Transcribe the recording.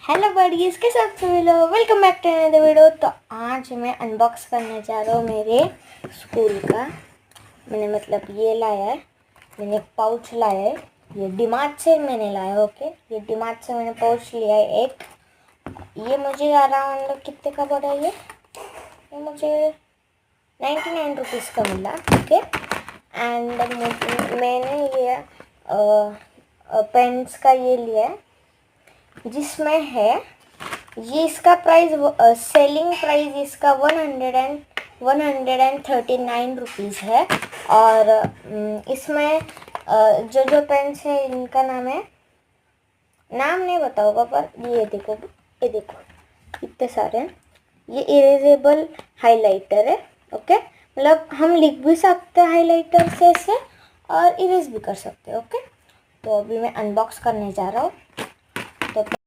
Hello buddies, कैसे आप सभी लोग। Welcome back to another video. तो आज मैं अनबॉक्स करने जा रहा हूँ मेरे स्कूल का। मैंने मतलब ये लाया है, मैंने पाउच लाया है। ये डीमार्ट से मैंने लाया है। ओके, ये डीमार्ट से मैंने पाउच लिया है एक। ये मुझे अराउंड कितने का पड़ा है ये मुझे 99 रुपीज़ का मिला। ओके, एंड मैंने ये पेन्स का ये लिया है, जिसमें है ये इसका प्राइस सेलिंग प्राइस इसका 139 रुपीज़ है। और इसमें जो जो पेन्स है इनका नाम नहीं बताऊंगा, पर ये देखो इतने सारे हैं। ये इरेजेबल हाइलाइटर है। ओके, मतलब हम लिख भी सकते हैं हाइलाइटर से इसे, और इरेज भी कर सकते हैं। ओके, तो अभी मैं अनबॉक्स करने जा रहा हूँ। तो